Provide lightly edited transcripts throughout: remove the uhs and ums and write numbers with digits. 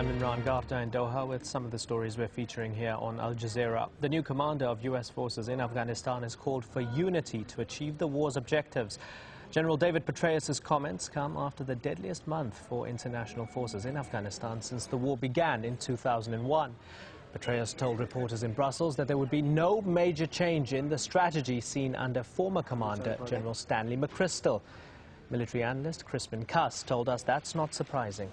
I'm Imran Gafta in Doha with some of the stories we're featuring here on Al Jazeera. The new commander of U.S. forces in Afghanistan has called for unity to achieve the war's objectives. General David Petraeus' comments come after the deadliest month for international forces in Afghanistan since the war began in 2001. Petraeus told reporters in Brussels that there would be no major change in the strategy seen under former commander General Stanley McChrystal. Military analyst Crispin Cuss told us that's not surprising.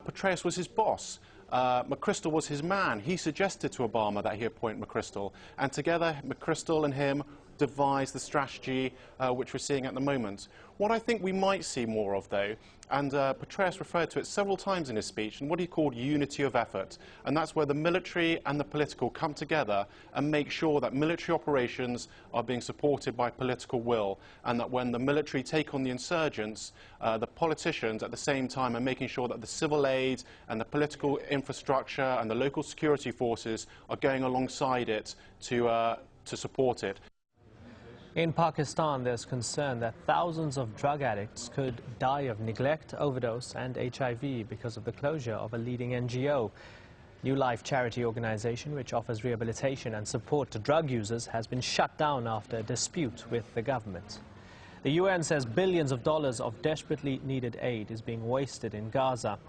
Petraeus was his boss. McChrystal was his man. He suggested to Obama that he appoint McChrystal, and together McChrystal and him devised the strategy which we're seeing at the moment. What I think we might see more of, though, and Petraeus referred to it several times in his speech, and what he called unity of effort, and that's where the military and the political come together and make sure that military operations are being supported by political will, and that when the military take on the insurgents, the politicians at the same time are making sure that the civil aid and the political infrastructure and the local security forces are going alongside it to support it. In Pakistan, there's concern that thousands of drug addicts could die of neglect, overdose and HIV because of the closure of a leading NGO. New Life charity organization, which offers rehabilitation and support to drug users, has been shut down after a dispute with the government. The UN says billions of dollars of desperately needed aid is being wasted in Gaza.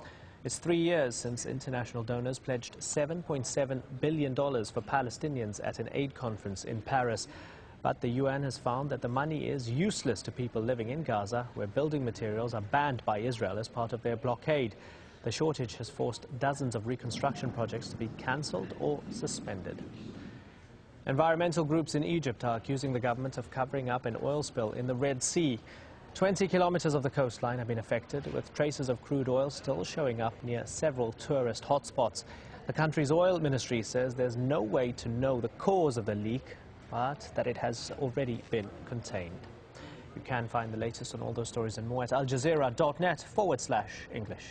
It's 3 years since international donors pledged $7.7 billion for Palestinians at an aid conference in Paris. But the UN has found that the money is useless to people living in Gaza, where building materials are banned by Israel as part of their blockade. The shortage has forced dozens of reconstruction projects to be cancelled or suspended. Environmental groups in Egypt are accusing the government of covering up an oil spill in the Red Sea. 20 kilometers of the coastline have been affected, with traces of crude oil still showing up near several tourist hotspots. The country's oil ministry says there's no way to know the cause of the leak, but that it has already been contained. You can find the latest on all those stories and more at aljazeera.net/English.